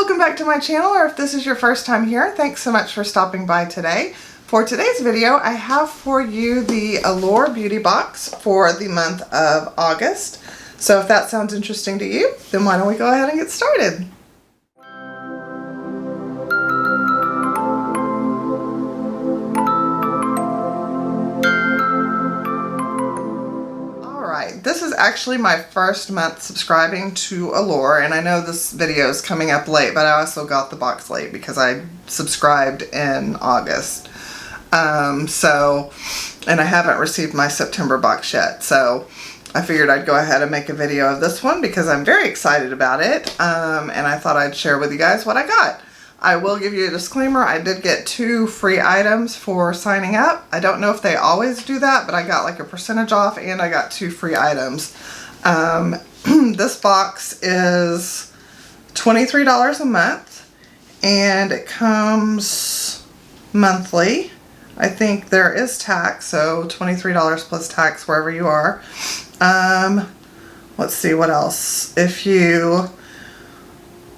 welcome back to my channel, or if this is your first time here, thanks so much for stopping by today. For today's video, I have for you the Allure Beauty Box for the month of August. So if that sounds interesting to you, then why don't we go ahead and get started. This is actually my first month subscribing to Allure, and I know this video is coming up late, but I also got the box late because I subscribed in August. And I haven't received my September box yet, so I figured I'd go ahead and make a video of this one because I'm very excited about it, and I thought I'd share with you guys what I got. I will give you a disclaimer, I did get 2 free items for signing up. I don't know if they always do that, but I got like a percentage off and I got 2 free items. This box is $23 a month and it comes monthly. I think there is tax, so $23 plus tax wherever you are. Let's see what else. If you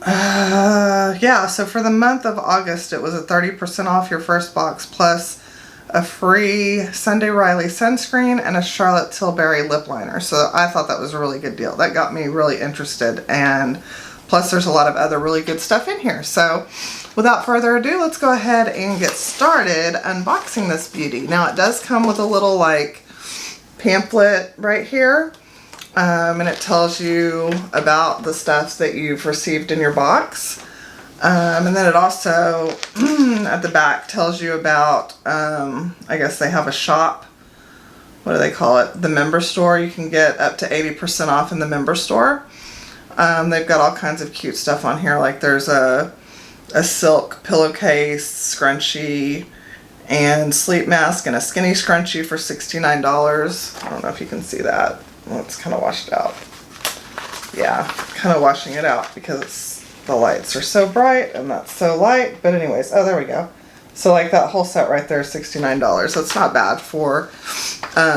yeah, so for the month of August, it was a 30% off your first box plus a free Sunday Riley sunscreen and a Charlotte Tilbury lip liner. So I thought that was a really good deal. That got me really interested, and plus there's a lot of other really good stuff in here. So without further ado, let's go ahead and get started unboxing this beauty. Now it does come with a little like pamphlet right here. And it tells you about the stuff that you've received in your box. And then it also, at the back, tells you about, I guess they have a shop. What do they call it? The member store. You can get up to 80% off in the member store. They've got all kinds of cute stuff on here. Like there's a silk pillowcase, scrunchie, and sleep mask, and a skinny scrunchie for $69. I don't know if you can see that. Well, it's kind of washed out. Yeah, kind of washing it out because the lights are so bright and that's so light. But anyways, oh, there we go. So like that whole set right there is $69. So it's not bad for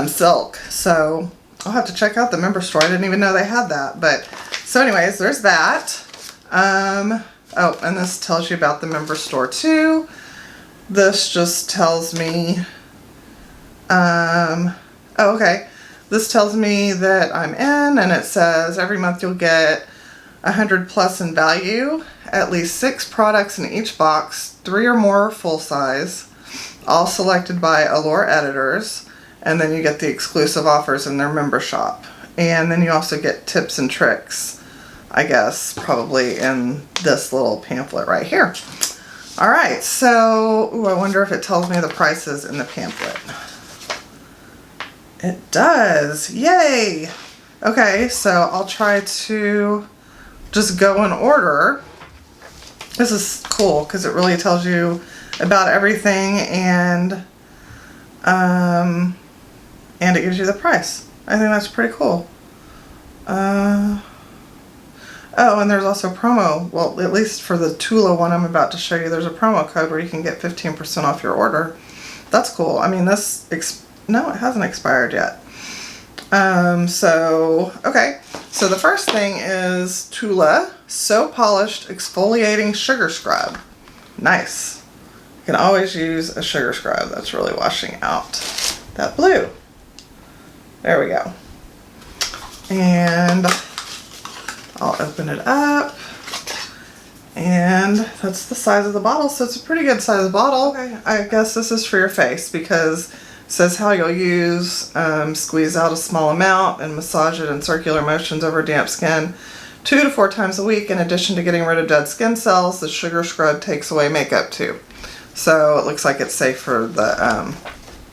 silk. So I'll have to check out the member store. I didn't even know they had that. But so anyways, there's that. Oh, and this tells you about the member store too. This just tells me, oh, okay. This tells me that I'm in, and it says every month you'll get 100 plus in value, at least 6 products in each box, 3 or more full size, all selected by Allure editors, and then you get the exclusive offers in their member shop. And then you also get tips and tricks, I guess, probably in this little pamphlet right here. Alright, so, ooh, I wonder if it tells me the prices in the pamphlet. It does. Yay! Okay, so I'll try to just go in order. This is cool because it really tells you about everything, and it gives you the price. I think that's pretty cool. Oh, and there's also promo. Well, at least for the Tula one I'm about to show you, there's a promo code where you can get 15% off your order. That's cool. I mean, this no, it hasn't expired yet. Okay. So the first thing is Tula So Polished Exfoliating Sugar Scrub. Nice. You can always use a sugar scrub. That's really washing out that blue. There we go. And I'll open it up. And that's the size of the bottle. So it's a pretty good size bottle. Okay. I guess this is for your face because says how you'll use, squeeze out a small amount and massage it in circular motions over damp skin 2 to 4 times a week. In addition to getting rid of dead skin cells, the sugar scrub takes away makeup too. So it looks like it's safe for the,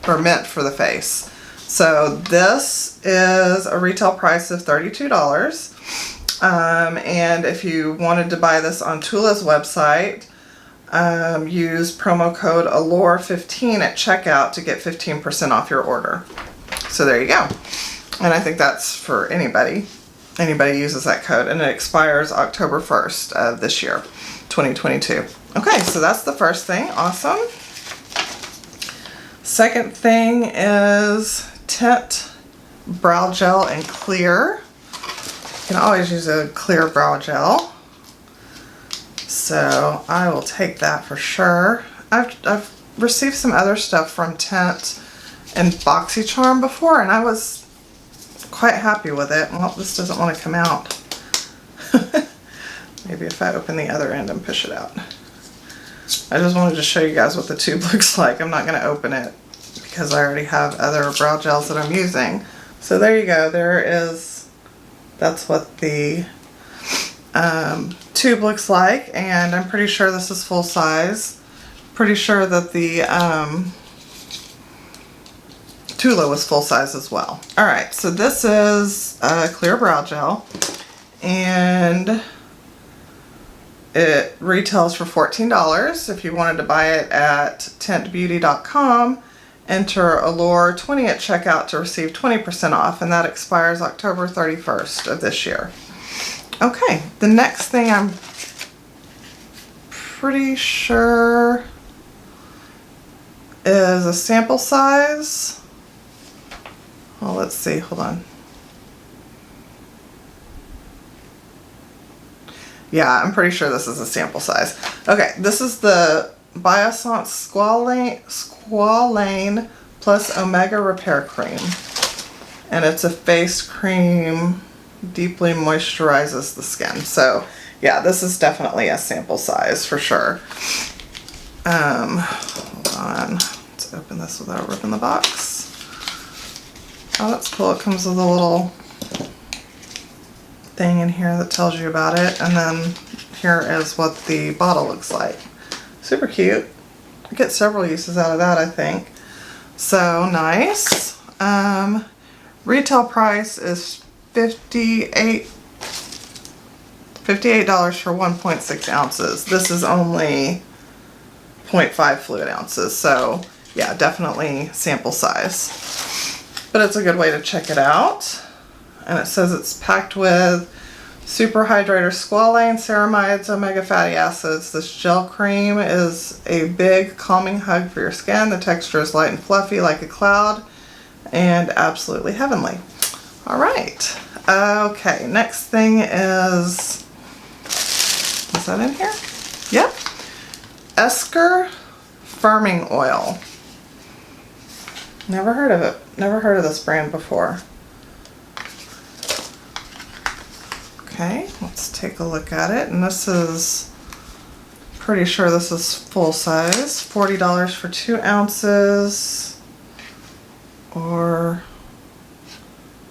or meant for the face. So this is a retail price of $32. And if you wanted to buy this on Tula's website, use promo code Allure15 at checkout to get 15% off your order. So there you go. And I think that's for anybody. Anybody uses that code, and it expires October 1st of this year, 2022. Okay, so that's the first thing. Awesome. Second thing is Tint Brow Gel in Clear. You can always use a clear brow gel. So I will take that for sure. I've received some other stuff from Tint and BoxyCharm before, and I was quite happy with it. Well, this doesn't want to come out. Maybe if I open the other end and push it out. I just wanted to show you guys what the tube looks like. I'm not going to open it because I already have other brow gels that I'm using. So there you go. That's what the tube looks like, and I'm pretty sure this is full size. Pretty sure that the Tula was full size as well. Alright, so this is a clear brow gel, and it retails for $14. If you wanted to buy it at tintbeauty.com, enter Allure 20 at checkout to receive 20% off, and that expires October 31st of this year. Okay, the next thing I'm pretty sure is a sample size. Well, let's see, hold on. Yeah, I'm pretty sure this is a sample size. Okay, this is the Biossance Squalane Plus Omega Repair Cream. And it's a face cream, deeply moisturizes the skin. So, yeah, this is definitely a sample size for sure. Hold on. Let's open this without ripping the box. Oh, that's cool. It comes with a little thing in here that tells you about it, and then here is what the bottle looks like. Super cute. I get several uses out of that, I think. So nice. Retail price is $58 for 1.6 ounces. This is only 0.5 fluid ounces, so yeah, definitely sample size. But it's a good way to check it out. And it says it's packed with super hydrator squalane, ceramides, omega fatty acids. This gel cream is a big calming hug for your skin. The texture is light and fluffy like a cloud and absolutely heavenly. All right. Okay, next thing is that in here? Yep. Esker Firming Oil. Never heard of it. Never heard of this brand before. Okay, let's take a look at it. And this is, pretty sure this is full size. $40 for 2 ounces. Or,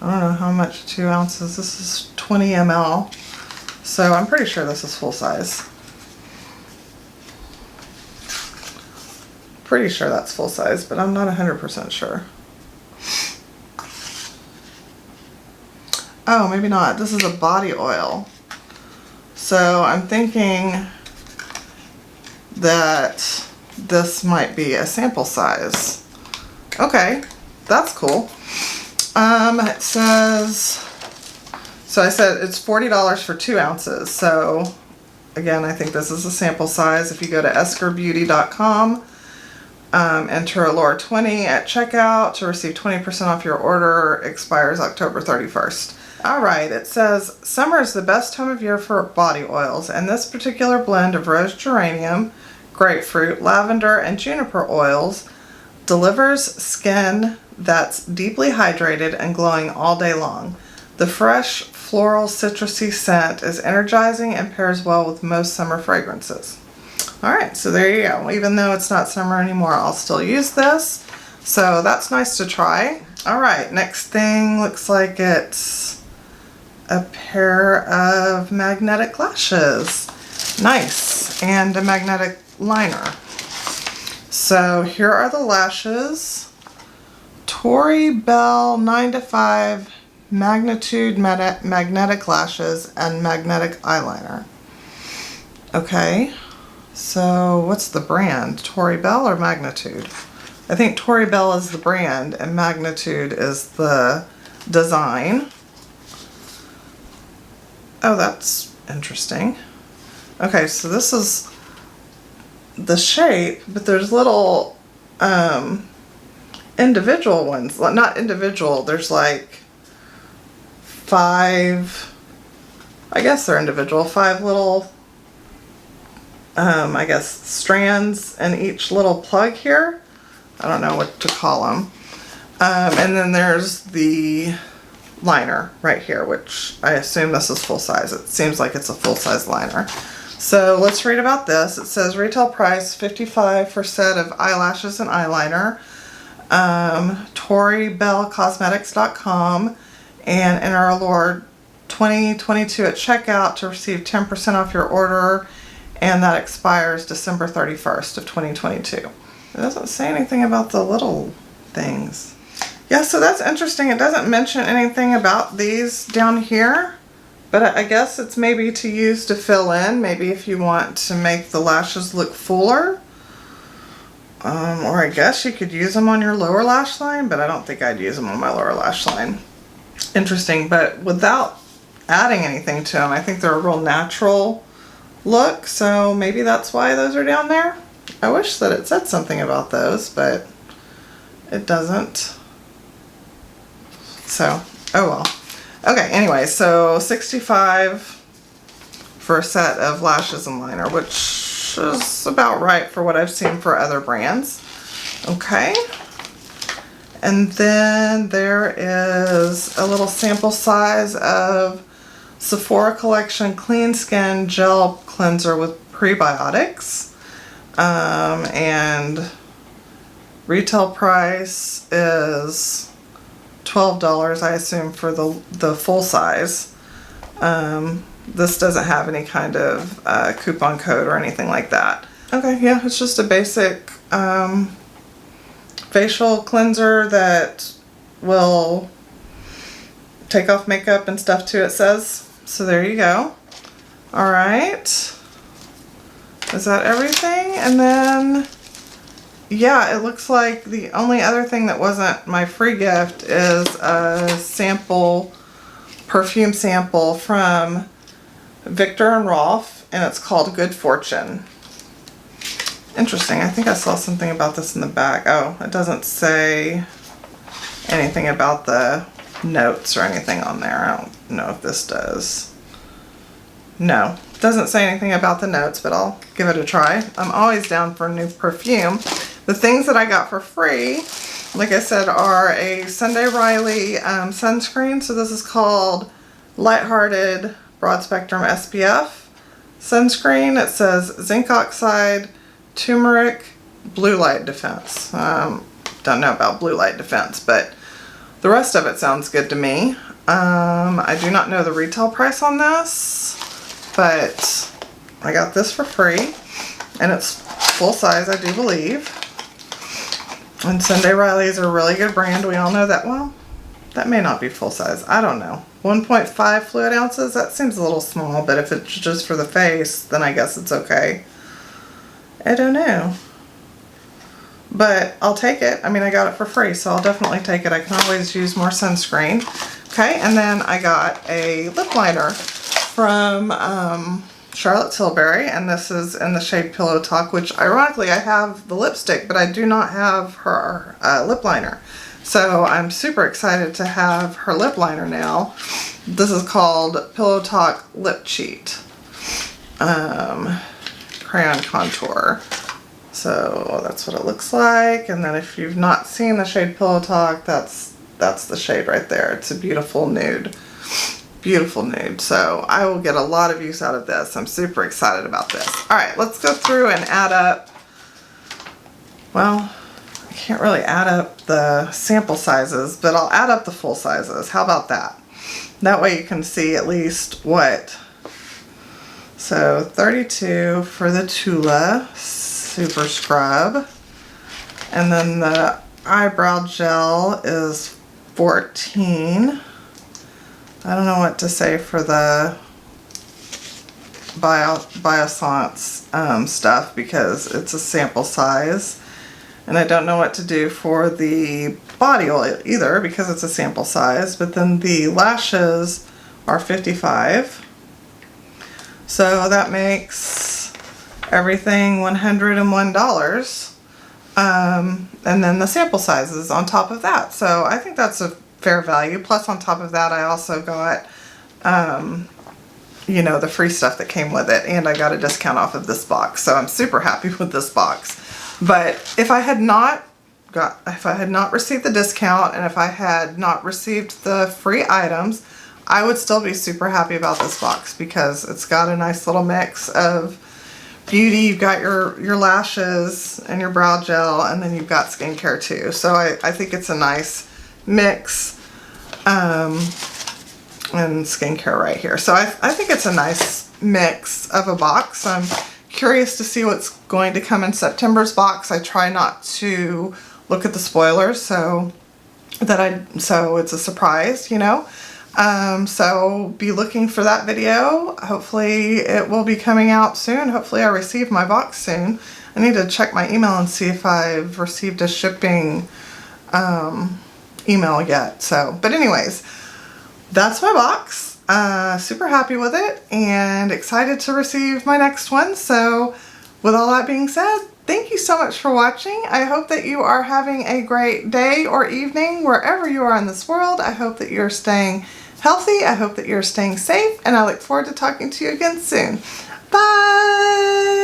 I don't know how much 2 ounces. This is 20 ml. So I'm pretty sure this is full size. Pretty sure that's full size, but I'm not 100% sure. Oh, maybe not. This is a body oil. So I'm thinking that this might be a sample size. Okay, that's cool. It says, so I said it's $40 for 2 ounces. So again, I think this is a sample size. If you go to eskerbeauty.com, enter Allure 20 at checkout to receive 20% off your order. Expires October 31st. Alright, it says, summer is the best time of year for body oils, and this particular blend of rose geranium, grapefruit, lavender, and juniper oils delivers skin that's deeply hydrated and glowing all day long. The fresh, floral, citrusy scent is energizing and pairs well with most summer fragrances. Alright, so there you go. Even though it's not summer anymore, I'll still use this. So that's nice to try. Alright, next thing looks like it's a pair of magnetic lashes. Nice. And a magnetic liner. So here are the lashes. Tori Bell 9 to 5 Magnitude Magnetic Lashes and Magnetic Eyeliner. Okay. So what's the brand? Tori Bell or Magnitude? I think Tori Bell is the brand and Magnitude is the design. Oh, that's interesting. Okay, so this is the shape, but there's little individual ones. Not individual, there's like 5, I guess they're individual, 5 little I guess, strands in each little plug here. I don't know what to call them. And then there's the liner right here, which I assume this is full size. It seems like it's a full size liner. So let's read about this. It says retail price $55 for set of eyelashes and eyeliner. ToriBellCosmetics.com, and enter Allure 2022 at checkout to receive 10% off your order, and that expires December 31st of 2022. It doesn't say anything about the little things. Yeah, so that's interesting. It doesn't mention anything about these down here, but I guess it's maybe to use to fill in, maybe if you want to make the lashes look fuller. Or I guess you could use them on your lower lash line, but I don't think I'd use them on my lower lash line. Interesting, but without adding anything to them, I think they're a real natural look, so maybe that's why those are down there. I wish that it said something about those, but it doesn't. So, oh well. Okay, anyway, so $65 for a set of lashes and liner, which is about right for what I've seen for other brands. Okay. And then there is a little sample size of Sephora Collection Clean Skin Gel Cleanser with Prebiotics. And retail price is $12, I assume, for the full size. This doesn't have any kind of coupon code or anything like that. Okay, yeah, it's just a basic facial cleanser that will take off makeup and stuff too, it says. So there you go. Alright. Is that everything? And then, yeah, it looks like the only other thing that wasn't my free gift is a sample, perfume sample from Victor and Rolf, and it's called Good Fortune. Interesting. I think I saw something about this in the back. Oh, it doesn't say anything about the notes or anything on there. I don't know if this does. No, it doesn't say anything about the notes, but I'll give it a try. I'm always down for new perfume. The things that I got for free, like I said, are a Sunday Riley sunscreen. So this is called Lighthearted Broad Spectrum SPF sunscreen. It says zinc oxide, turmeric, blue light defense. Don't know about blue light defense, but the rest of it sounds good to me. I do not know the retail price on this, but I got this for free, and it's full size, I do believe. And Sunday Riley is a really good brand. We all know that. Well, that may not be full size. I don't know. 1.5 fluid ounces? That seems a little small, but if it's just for the face, then I guess it's okay. I don't know. But I'll take it. I mean, I got it for free, so I'll definitely take it. I can always use more sunscreen. Okay, and then I got a lip liner from Charlotte Tilbury, and this is in the shade Pillow Talk, which ironically I have the lipstick, but I do not have her lip liner. So I'm super excited to have her lip liner now. This is called Pillow Talk Lip Cheat Crayon Contour. So that's what it looks like. And then if you've not seen the shade Pillow Talk, that's the shade right there. It's a beautiful nude. Beautiful nude. So I will get a lot of use out of this. I'm super excited about this. Alright, let's go through and add up. Well, I can't really add up the sample sizes, but I'll add up the full sizes. How about that? That way you can see at least what. So 32 for the Tula Super Scrub. And then the eyebrow gel is 14. I don't know what to say for the Biossance stuff because it's a sample size. And I don't know what to do for the body oil either because it's a sample size. But then the lashes are 55. So that makes everything $101. And then the sample sizes on top of that. So I think that's a fair value. Plus on top of that I also got you know, the free stuff that came with it, and I got a discount off of this box, so I'm super happy with this box. But if I had not received the discount, and if I had not received the free items, I would still be super happy about this box, because it's got a nice little mix of beauty. You've got your lashes and your brow gel, and then you've got skincare too. So I think it's a nice mix, and skincare right here. So I think it's a nice mix of a box. I'm curious to see what's going to come in September's box. I try not to look at the spoilers, so it's a surprise, you know. So be looking for that video. Hopefully it will be coming out soon. Hopefully I receive my box soon. I need to check my email and see if I've received a shipping email yet. So, but anyways, that's my box. Super happy with it and excited to receive my next one. So with all that being said, thank you so much for watching. I hope that you are having a great day or evening wherever you are in this world. I hope that you're staying healthy. I hope that you're staying safe, and I look forward to talking to you again soon. Bye!